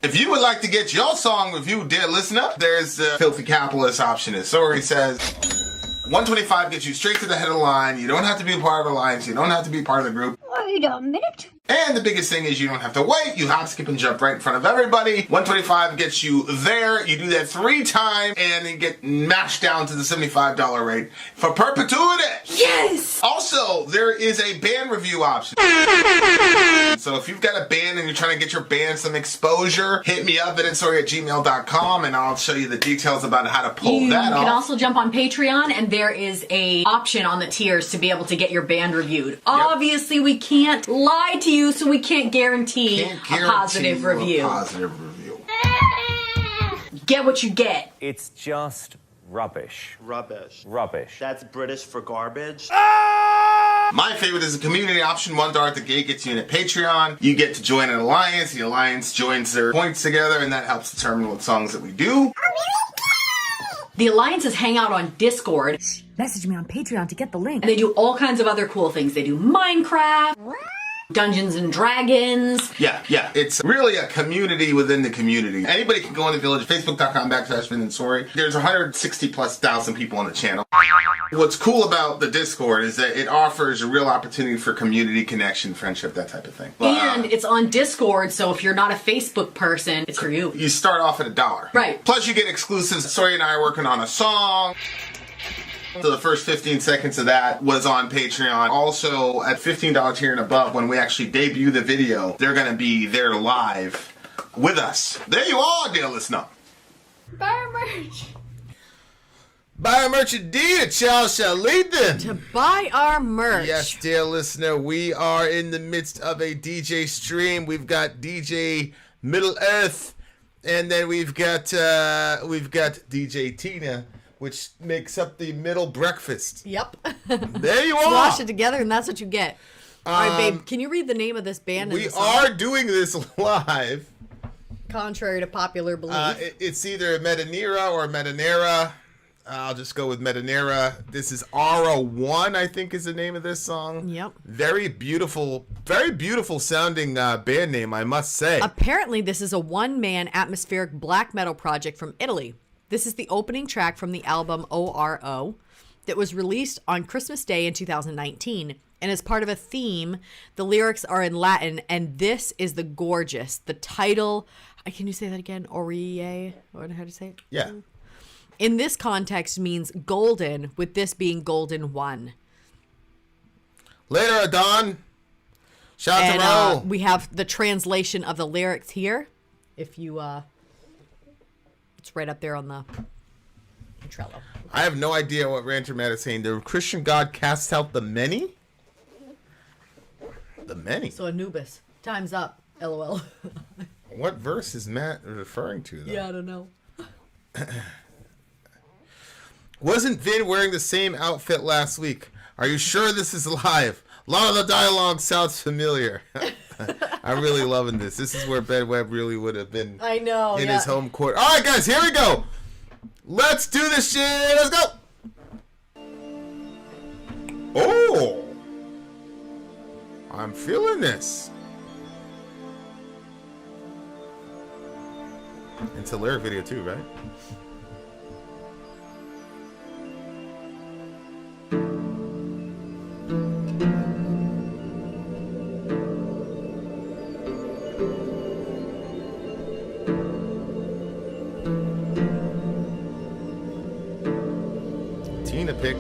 If you would like to get your song reviewed, dear listener, there's the filthy capitalist option. As Sori says, $125 gets you straight to the head of the line. You don't have to be a part of the alliance. You don't have to be part of the group. Wait a minute. And the biggest thing is you don't have to wait. You hop, skip, and jump right in front of everybody. $125 gets you there. You do that 3 times, and then get mashed down to the $75 rate for perpetuity. Yes! Also, there is a band review option. So if you've got a band and you're trying to get your band some exposure, hit me up at vinsori@gmail.com, and I'll show you the details about how to pull that off. You can also jump on Patreon, and there is a option on the tiers to be able to get your band reviewed. Yep. Obviously, we can't lie to you, so we can't guarantee a positive review. Get what you get. It's just rubbish. Rubbish. Rubbish. That's British for garbage. My favorite is the community option. $1 at the gate gets you in at Patreon. You get to join an alliance. The alliance joins their points together, and that helps determine what songs that we do. The alliances hang out on Discord. Message me on Patreon to get the link. And they do all kinds of other cool things. They do Minecraft, Dungeons and Dragons. Yeah. It's really a community within the community. Anybody can go in the village, facebook.com/Vin and Sori. There's 160,000+ people on the channel. What's cool about the Discord is that it offers a real opportunity for community connection, friendship, that type of thing. And it's on Discord, so if you're not a Facebook person, it's for you. You start off at $1. Right. Plus you get exclusives. Sori and I are working on a song. So the first 15 seconds of that was on Patreon. Also, at $15 tier and above, when we actually debut the video, they're going to be there live with us. There you are, dear listener. Buy our merch. Buy our merch indeed. Charles shall lead them. To buy our merch. Yes, dear listener, we are in the midst of a DJ stream. We've got DJ Middle Earth, and then we've got DJ Tina, which makes up the middle breakfast. Yep. There you are. Wash it together, and that's what you get. All right, babe, can you read the name of this band? We are doing this live. Contrary to popular belief. It's either Medenera or Medenera. I'll just go with Medenera. This is Aura 1, I think is the name of this song. Yep. Very beautiful sounding band name, I must say. Apparently, this is a one-man atmospheric black metal project from Italy. This is the opening track from the album ORO that was released on Christmas Day in 2019. And as part of a theme, the lyrics are in Latin, and this is the gorgeous. The title, can you say that again? Aurea? Or how to say it? Yeah. In this context means golden, with this being golden one. Later, Adon. Shout out to Ro. We have the translation of the lyrics here. If you, it's right up there on the Trello. I have no idea what Ranter Matt is saying. The Christian God casts out the many? The many? So Anubis. Time's up. LOL. What verse is Matt referring to, though? Yeah, I don't know. Wasn't Vin wearing the same outfit last week? Are you sure this is live? A lot of the dialogue sounds familiar. I'm really loving this. This is where Ben Webb really would have been. I know. In his home court. All right, guys, here we go. Let's do this shit. Let's go. Oh. I'm feeling this. It's a lyric video too, right? Tina pick.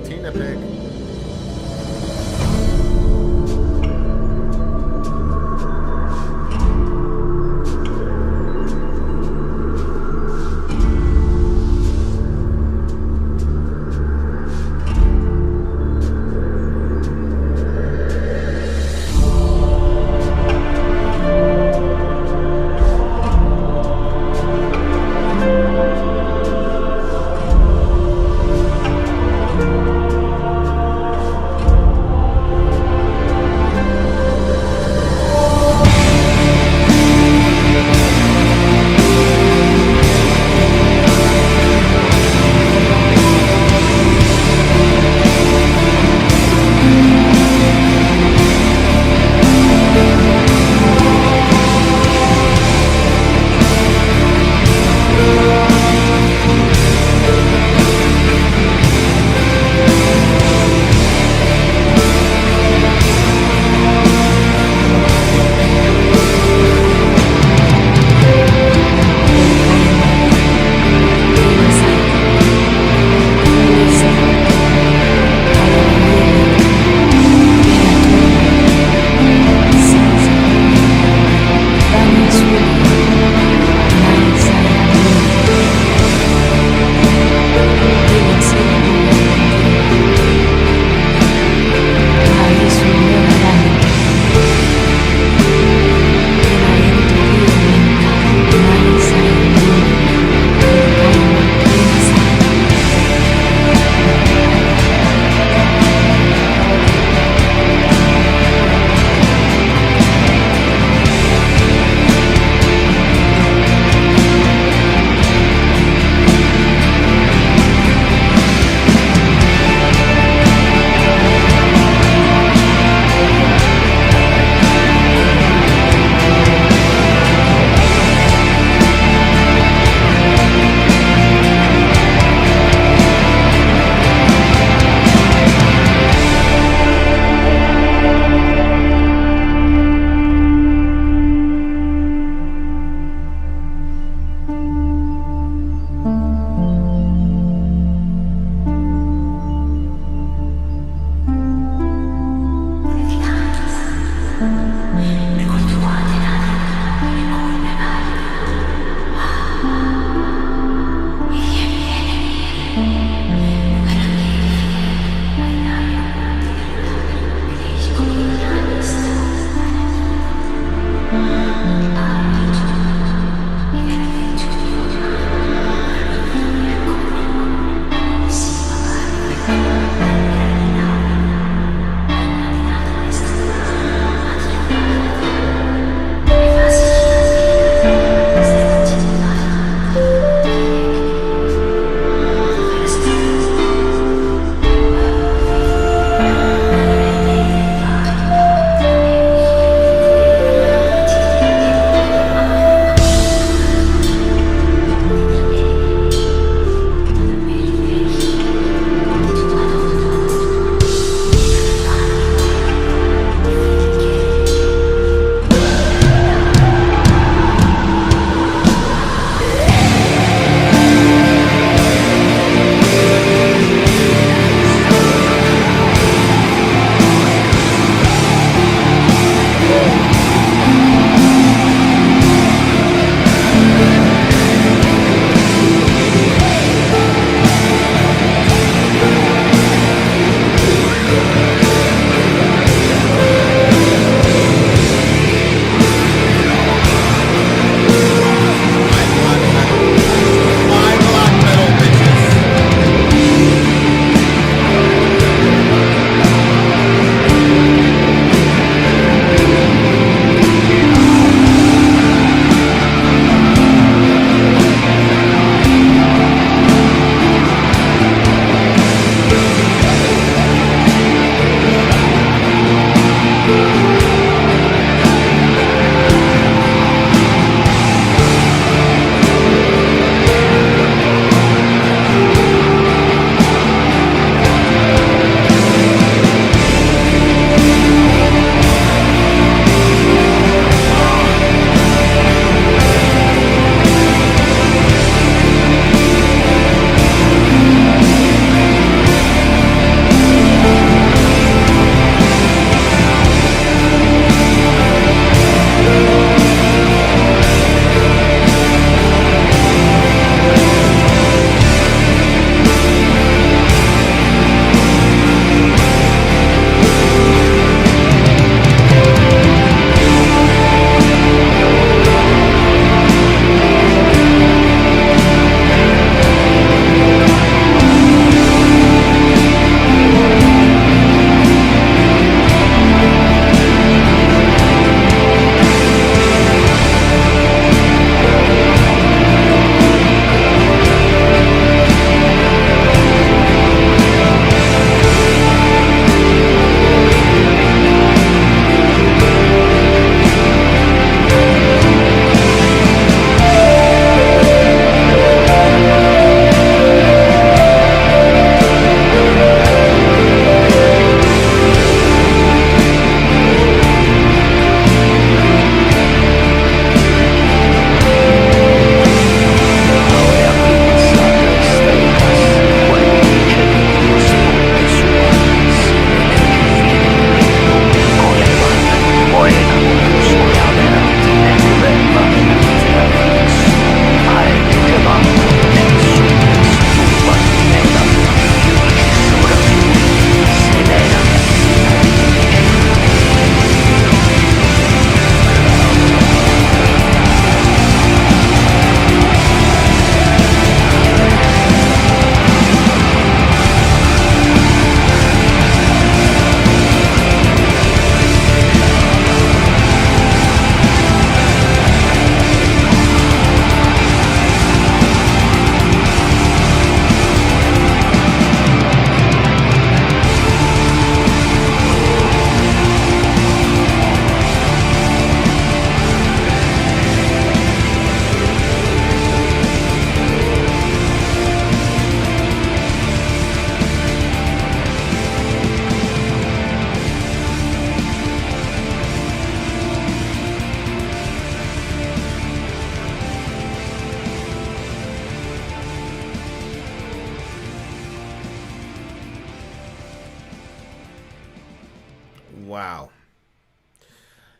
Wow.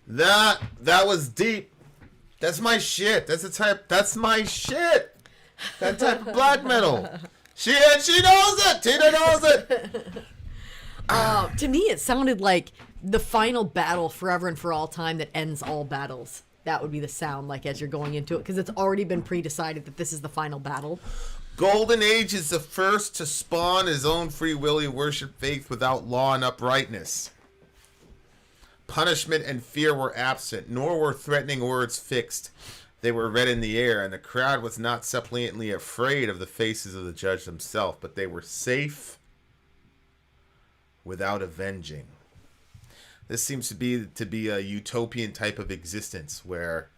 That was deep. That's my shit. That's my shit. That type of black metal. She knows it. Tina knows it. To me, it sounded like the final battle forever and for all time that ends all battles. That would be the sound like as you're going into it, because it's already been pre-decided that this is the final battle. Golden Age is the first to spawn his own free will worship faith without law and uprightness. Punishment and fear were absent, nor were threatening words fixed. They were read in the air, and the crowd was not suppliantly afraid of the faces of the judge himself, but they were safe without avenging. This seems to be a utopian type of existence where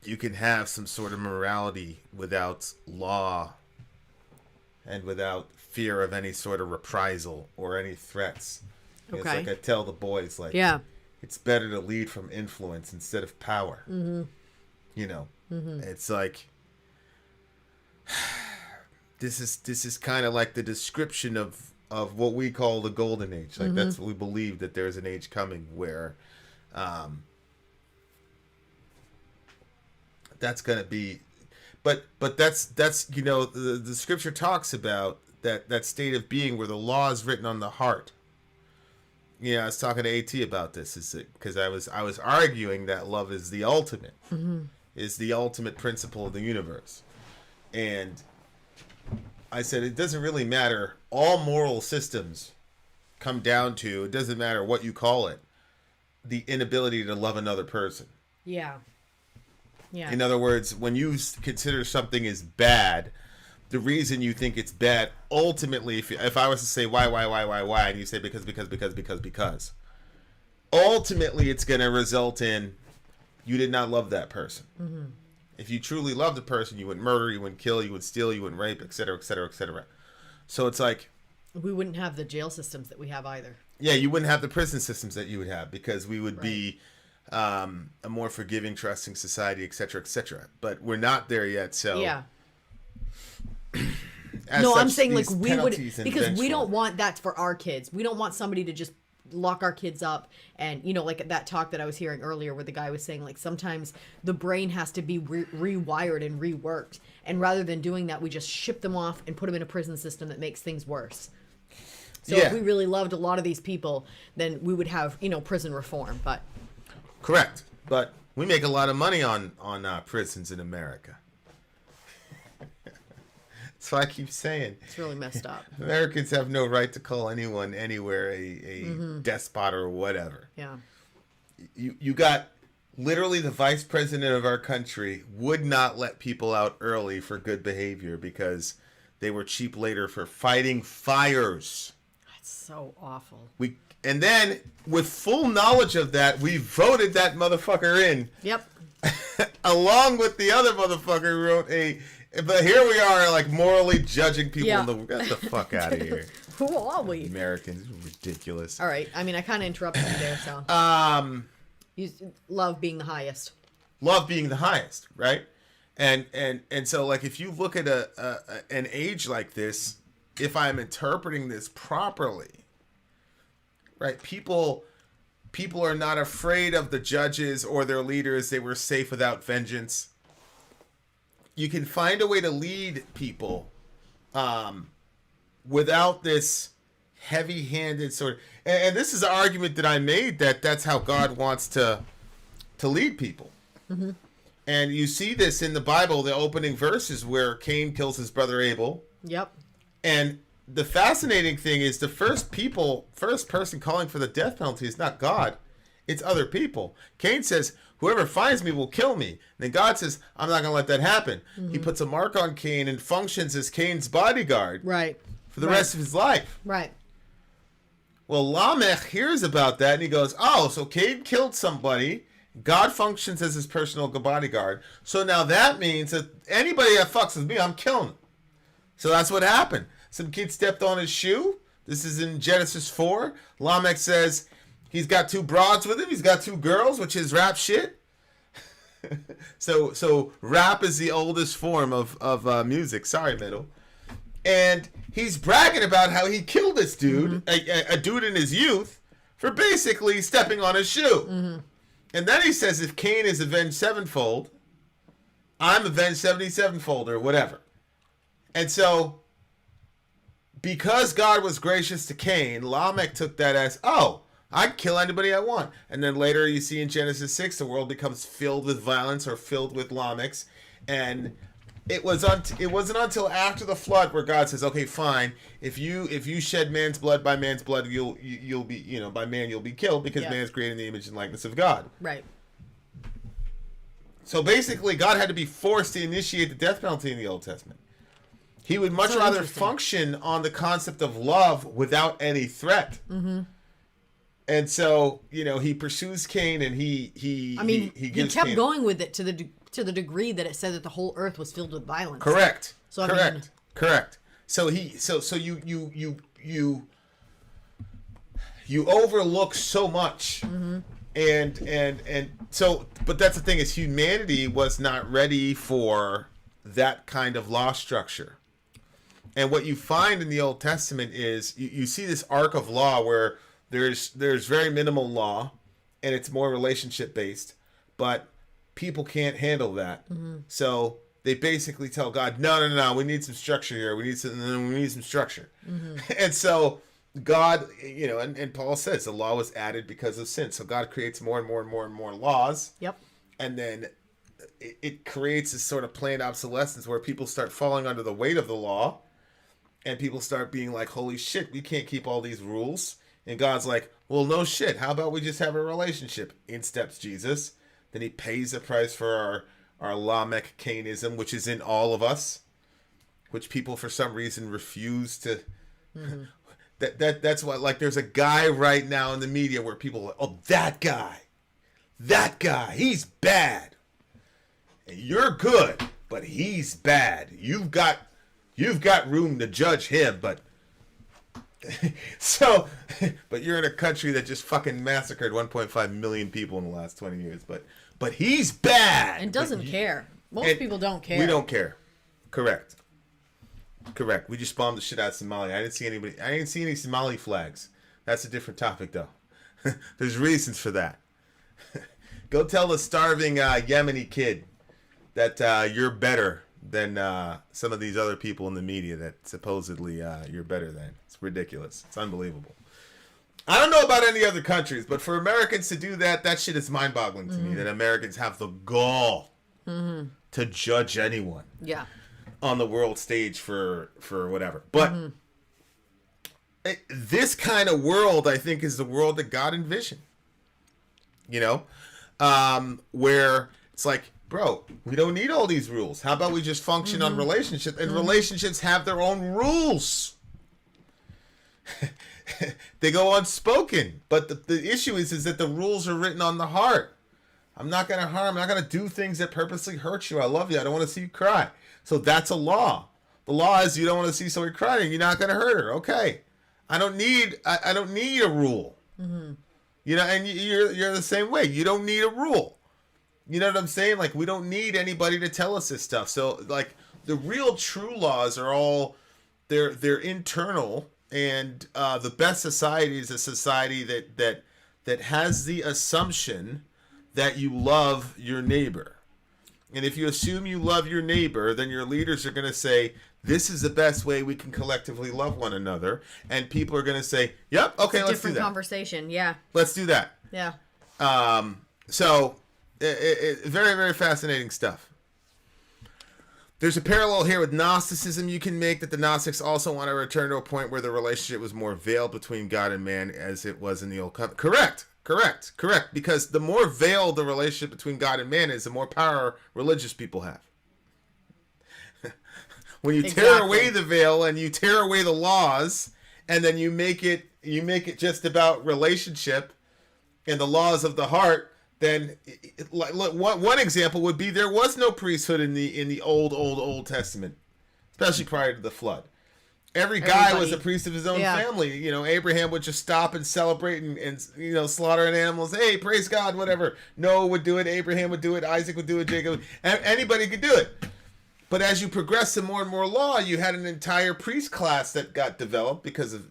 you can have some sort of morality without law and without fear of any sort of reprisal or any threats. Okay. It's like I tell the boys, like, Yeah. it's better to lead from influence instead of power. Mm-hmm. You know, It's like this is kind of like the description of what we call the golden age. Like that's what we believe, that there's an age coming where that's going to be, but that's you know, the scripture talks about that state of being where the law is written on the heart. Yeah, I was talking to AT about this, is because I was arguing that love is the ultimate, is the ultimate principle of the universe, and I said it doesn't really matter. All moral systems come down to, it doesn't matter what you call it, the inability to love another person. Yeah. Yeah. In other words, when you consider something as bad, the reason you think it's bad, ultimately, if I was to say why, and you say because, ultimately it's going to result in you did not love that person. Mm-hmm. If you truly loved a person, you wouldn't murder, you wouldn't kill, you wouldn't steal, you wouldn't rape, etc., etc., etc. So it's like, we wouldn't have the jail systems that we have either. Yeah, you wouldn't have the prison systems that you would have, because we would be a more forgiving, trusting society, etc., etc. But we're not there yet, so yeah. No, I'm saying like we would, because vengeful. we don't want that for our kids. We don't want somebody to just lock our kids up, and you know, like that talk that I was hearing earlier where the guy was saying like sometimes the brain has to be rewired and reworked, and rather than doing that, we just ship them off and put them in a prison system that makes things worse. So if we really loved a lot of these people, then we would have, you know, prison reform. But correct, but we make a lot of money on prisons in America. So I keep saying it's really messed up. Americans have no right to call anyone anywhere a despot or whatever. Yeah. You got literally the vice president of our country would not let people out early for good behavior because they were cheap later for fighting fires. That's so awful. And then with full knowledge of that, we voted that motherfucker in. Yep. Along with the other motherfucker who wrote but here we are, like, morally judging people in the... Get the fuck out of here. Who are we? Americans. Ridiculous. All right. I mean, I kind of interrupted you there, so... You love being the highest. Love being the highest, right? And so, like, if you look at an age like this, if I'm interpreting this properly, right, people are not afraid of the judges or their leaders. They were safe without vengeance. You can find a way to lead people without this heavy-handed sort of... And this is an argument that I made, that's how God wants to lead people. Mm-hmm. And you see this in the Bible, the opening verses where Cain kills his brother Abel. Yep. And the fascinating thing is the first person calling for the death penalty is not God. It's other people. Cain says, whoever finds me will kill me. And then God says, I'm not going to let that happen. Mm-hmm. He puts a mark on Cain and functions as Cain's bodyguard. Right. For the rest of his life. Right. Well, Lamech hears about that and he goes, oh, so Cain killed somebody. God functions as his personal bodyguard. So now that means that anybody that fucks with me, I'm killing them. So that's what happened. Some kid stepped on his shoe. This is in Genesis 4. Lamech says... He's got 2 broads with him. He's got 2 girls, which is rap shit. So rap is the oldest form of music. Sorry, Middle. And he's bragging about how he killed this dude, a dude in his youth, for basically stepping on his shoe. And then he says, if Cain is avenged sevenfold, I'm avenged 77-fold or whatever. And so, because God was gracious to Cain, Lamech took that as, oh, I can kill anybody I want. And then later you see in Genesis 6, the world becomes filled with violence or filled with Lamechs. And it wasn't until after the flood where God says, okay, fine, if you shed man's blood, by man's blood you'll be, by man you'll be killed, because man's created in the image and likeness of God. Right. So basically God had to be forced to initiate the death penalty in the Old Testament. He would much So rather interesting. function on the concept of love without any threat. And so, he pursues Cain, and he he kept Cain. going with it to the degree that it said that the whole earth was filled with violence. Correct. So Correct. So you overlook so much, and so, but that's the thing, is humanity was not ready for that kind of law structure. And what you find in the Old Testament is you see this arc of law where there's very minimal law, and it's more relationship based, but people can't handle that. So they basically tell God, no, we need some structure here. We need some structure. And so God, and Paul says the law was added because of sin. So God creates more and more and more and more laws. Yep. And then it creates this sort of planned obsolescence where people start falling under the weight of the law, and people start being like, holy shit, we can't keep all these rules. And God's like, well, no shit. How about we just have a relationship? In steps Jesus. Then he pays the price for our Lamech Cainism, which is in all of us, which people for some reason refuse to. That's why, like, there's a guy right now in the media where people are like, oh, that guy, he's bad. And you're good, but he's bad. You've got room to judge him, but so, but you're in a country that just fucking massacred 1.5 million people in the last 20 years. But he's bad. And doesn't care. Most people don't care. We don't care. Correct. We just bombed the shit out of Somalia. I didn't see any Somali flags. That's a different topic, though. There's reasons for that. Go tell the starving Yemeni kid that you're better than some of these other people in the media that supposedly you're better than. It's ridiculous. It's unbelievable. I don't know about any other countries, but for Americans to do that shit is mind-boggling to me, that Americans have the gall to judge anyone on the world stage for whatever. But this kind of world, I think, is the world that God envisioned. Where it's like, bro, we don't need all these rules. How about we just function on relationships? And relationships have their own rules. They go unspoken. But the issue is that the rules are written on the heart. I'm not going to harm. I'm not going to do things that purposely hurt you. I love you. I don't want to see you cry. So that's a law. The law is you don't want to see somebody crying. You're not going to hurt her. Okay. I don't need a rule. And you're the same way. You don't need a rule. You know what I'm saying? Like, we don't need anybody to tell us this stuff. So, like, the real true laws are all, they're internal, and the best society is a society that has the assumption that you love your neighbor. And if you assume you love your neighbor, then your leaders are going to say, this is the best way we can collectively love one another. And people are going to say, yep, okay, let's do different that. Conversation, yeah. Let's do that. Yeah. So, very, very fascinating stuff. There's a parallel here with Gnosticism you can make, that the Gnostics also want to return to a point where the relationship was more veiled between God and man as it was in the Old Covenant. Correct. Because the more veiled the relationship between God and man is, the more power religious people have. When you tear away the veil and you tear away the laws, and then you make it just about relationship and the laws of the heart, then one example would be there was no priesthood in the Old Testament, especially prior to the flood. Everybody was a priest of his own family. Abraham would just stop and celebrate and slaughtering animals. Hey, praise God, whatever. Noah would do it. Abraham would do it. Isaac would do it. Jacob. Anybody could do it. But as you progress to more and more law, you had an entire priest class that got developed because of,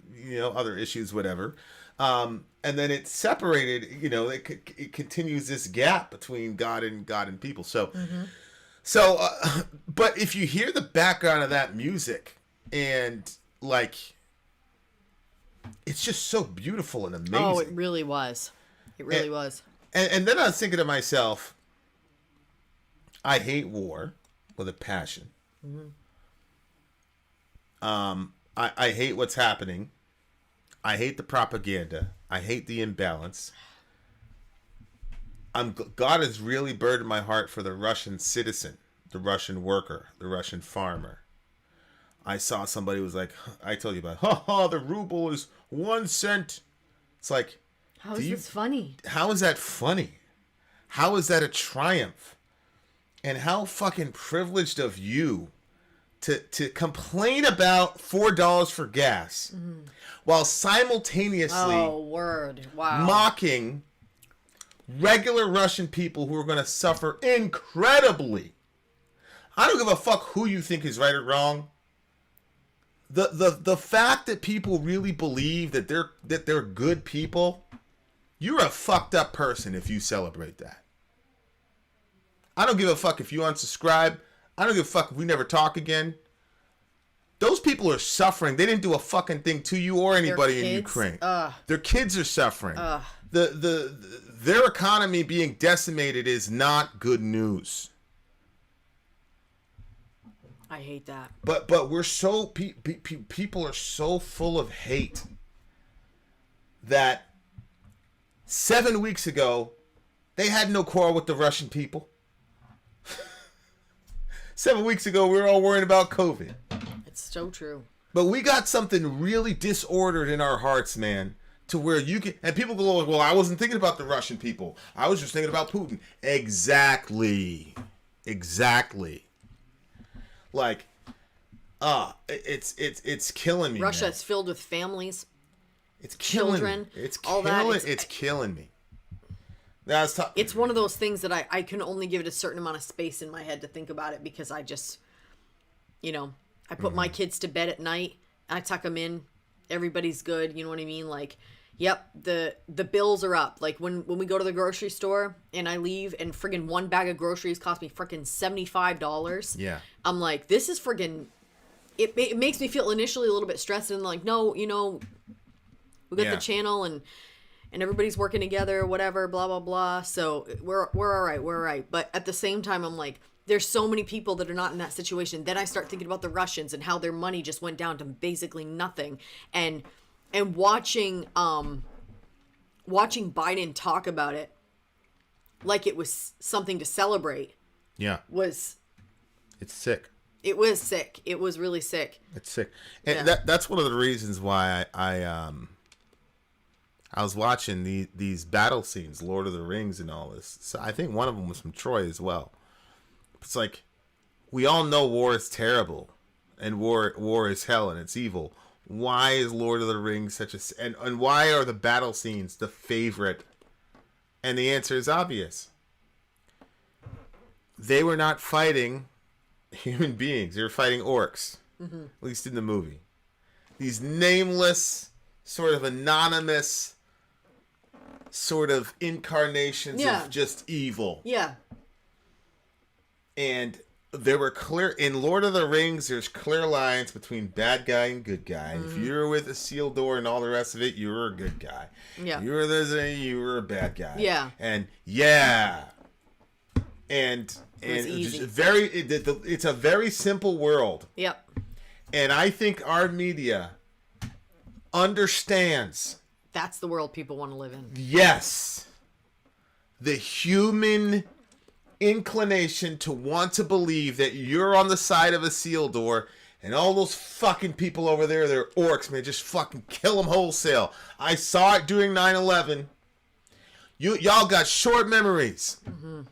other issues, whatever. And then it separated, it continues this gap between God and people. So, but if you hear the background of that music and like, it's just so beautiful and amazing. Oh, it really was. It really was. And then I was thinking to myself, I hate war with a passion. I hate what's happening. I hate the propaganda. I hate the imbalance. God has really burdened my heart for the Russian citizen, the Russian worker, the Russian farmer. I saw somebody who was like, I told you about, the ruble is 1 cent. It's like, how is this funny? How is that funny? How is that a triumph? And how fucking privileged of you to complain about $4 for gas while simultaneously mocking regular Russian people who are going to suffer incredibly. I don't give a fuck who you think is right or wrong. The fact that people really believe that they're good people, you're a fucked up person if you celebrate that. I don't give a fuck if you unsubscribe. I don't give a fuck if we never talk again. Those people are suffering. They didn't do a fucking thing to you or anybody in Ukraine. Their kids are suffering. Their economy being decimated is not good news. I hate that. But we're so people are so full of hate that 7 weeks ago they had no quarrel with the Russian people. 7 weeks ago we were all worrying about COVID. It's so true. But we got something really disordered in our hearts, man, to where you can, and people go, well, I wasn't thinking about the Russian people. I was just thinking about Putin. Exactly. Like, it's killing me. Russia man. is filled with families. It's killing children. Me. It's all killing. that. It's killing me. It's one of those things that I can only give it a certain amount of space in my head to think about it, because I just, I put my kids to bed at night. I tuck them in. Everybody's good. You know what I mean? Like, yep, the bills are up. Like when we go to the grocery store and I leave and friggin' one bag of groceries cost me friggin' $75. Yeah. I'm like, this is friggin', it makes me feel initially a little bit stressed, and like, no, we got the channel and everybody's working together, whatever, blah, blah, blah. So we're all right. We're all right. But at the same time, I'm like, there's so many people that are not in that situation. Then I start thinking about the Russians and how their money just went down to basically nothing. And watching Biden talk about it like it was something to celebrate. Yeah. It's sick. It was sick. It was really sick. It's sick. And that's one of the reasons why I was watching these battle scenes, Lord of the Rings and all this. So I think one of them was from Troy as well. It's like, we all know war is terrible and war is hell and it's evil. Why is Lord of the Rings such a... And why are the battle scenes the favorite? And the answer is obvious. They were not fighting human beings. They were fighting orcs. Mm-hmm. At least in the movie. These nameless, sort of anonymous, sort of incarnations of just evil. Yeah. And there were clear... In Lord of the Rings, there's clear lines between bad guy and good guy. Mm-hmm. If you're with Isildur and all the rest of it, you were a good guy. Yeah. You were a bad guy. Yeah. And And easy. It's a very simple world. Yep. And I think our media understands. That's the world people want to live in. Yes. The human inclination to want to believe that you're on the side of Isildur and all those fucking people over there, they're orcs, man. Just fucking kill them wholesale. I saw it during 9/11. Y'all got short memories. Mm-hmm.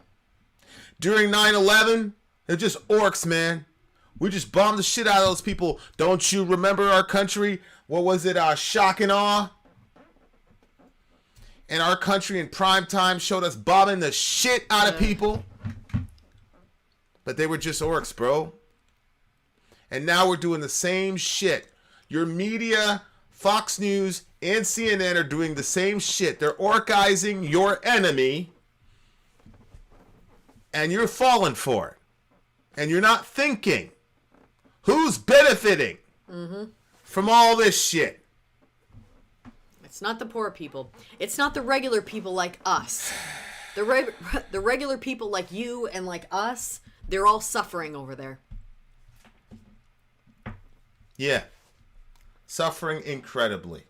During 9/11, they're just orcs, man. We just bombed the shit out of those people. Don't you remember our country? What was it? Shock and awe? And our country in prime time showed us bombing the shit out of people. But they were just orcs, bro. And now we're doing the same shit. Your media, Fox News, and CNN are doing the same shit. They're orcizing your enemy, and you're falling for it. And you're not thinking, who's benefiting from all this shit? It's not the poor people. It's not the regular people like us. The regular people like you and like us, they're all suffering over there. Yeah. Suffering incredibly.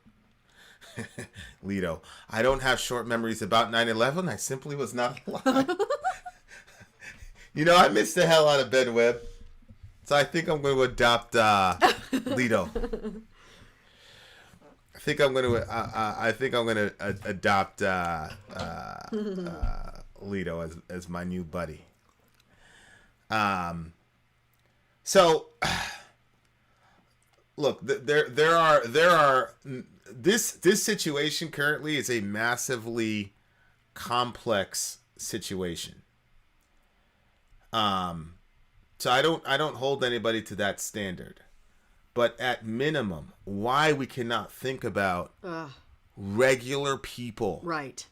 Lito, I don't have short memories about 9/11. I simply was not alive. You know, I missed the hell out of Ben Webb. So I think I'm going to adopt Lito. I think I'm going to adopt Lito as my new buddy. So look, there are this situation currently is a massively complex situation. So I don't hold anybody to that standard. But at minimum, why we cannot think about regular people. Right.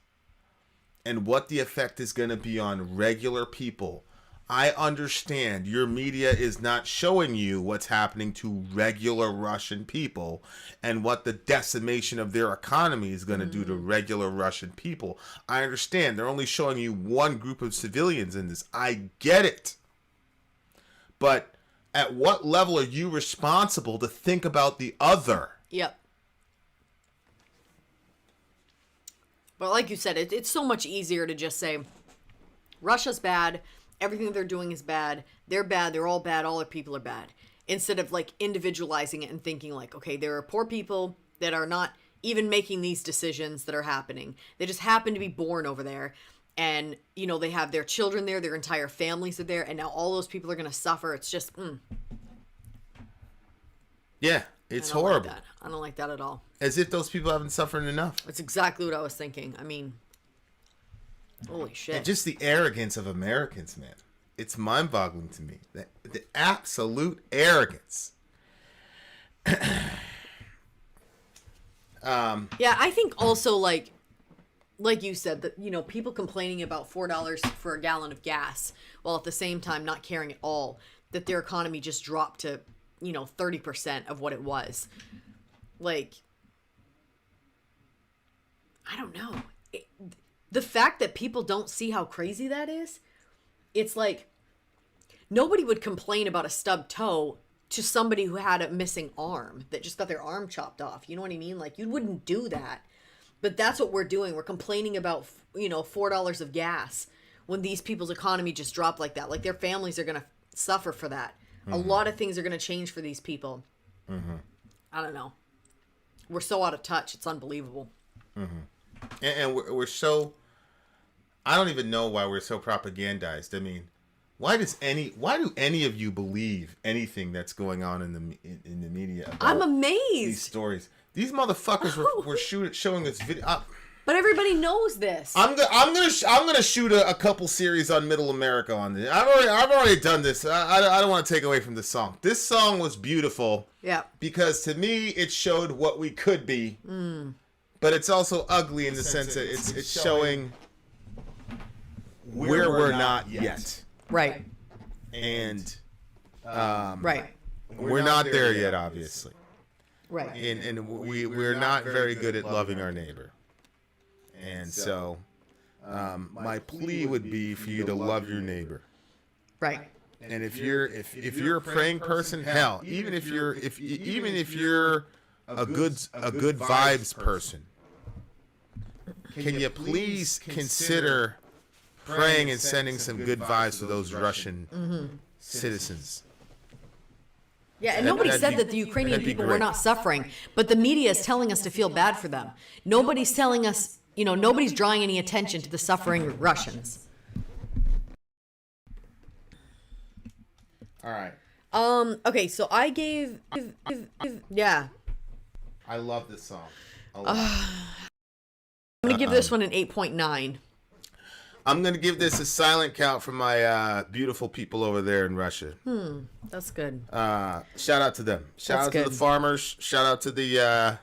And what the effect is going to be on regular people. I understand your media is not showing you what's happening to regular Russian people and what the decimation of their economy is going to do to regular Russian people. I understand. They're only showing you one group of civilians in this. I get it. But at what level are you responsible to think about the other? Yep. But like you said, it's so much easier to just say, Russia's bad. Everything they're doing is bad. They're bad. They're all bad. All their people are bad. Instead of like individualizing it and thinking like, okay, there are poor people that are not even making these decisions that are happening. They just happen to be born over there. And, you know, they have their children there. Their entire families are there. And now all those people are going to suffer. It's just, Yeah, it's horrible. Like that. I don't like that at all. As if those people haven't suffered enough. That's exactly what I was thinking. I mean, holy shit. And just the arrogance of Americans, man. It's mind-boggling to me. The absolute arrogance. Yeah, I think also, like you said, that, you know, people complaining about $4 for a gallon of gas, while at the same time not caring at all that their economy just dropped to, you know, 30% of what it was. Like, I don't know. The fact that people don't see how crazy that is, it's like nobody would complain about a stubbed toe to somebody who had a missing arm that just got their arm chopped off. You know what I mean? Like, you wouldn't do that. But that's what we're doing. We're complaining about, you know, $4 of gas when these people's economy just dropped like that. Like, their families are going to suffer for that. A lot of things are going to change for these people. I don't know. We're so out of touch. It's unbelievable. And we're so... I don't even know why we're so propagandized. I mean, why do any of you believe anything that's going on in the media about I'm amazed. these stories? These motherfuckers were showing us video. But everybody knows this. I'm gonna shoot a couple series on Middle America on this. I've already done this. I don't want to take away from this song. This song was beautiful. Yeah. Because to me, it showed what we could be. But it's also ugly in the sense that it's showing where we're not yet. Right. And Right. we're not there yet, obviously. Right. And we're not very good at loving our neighbor. And so my plea would be for you to love your neighbor. Right. And if you're a praying person, hell, even if you're a good vibes person, can you please consider praying and sending some good vibes to those Russian citizens? Yeah, and nobody said that the Ukrainian people were not suffering, but the media is telling us to feel bad for them. Nobody's telling us, you know, nobody's drawing any attention to the suffering Russians. All right. Okay, so I gave yeah. I love this song. I'm going to give this one an 8.9. I'm going to give this a silent count from my beautiful people over there in Russia. That's good. Shout out to them. Shout That's out to good. the farmers. Shout out to the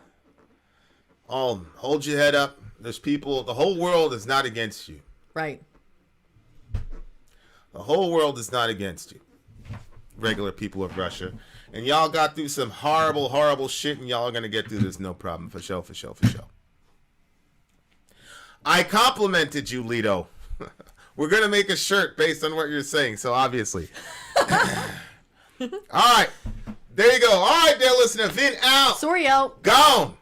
hold your head up. There's people. The whole world is not against you. Right. The whole world is not against you. Regular people of Russia. And y'all got through some horrible, horrible shit, and y'all are going to get through this no problem. For sure, for sure, for sure. I complimented you, Lito. We're going to make a shirt based on what you're saying, so obviously. All right. There you go. All right, there, listener. Vin out. Sori out. Gone.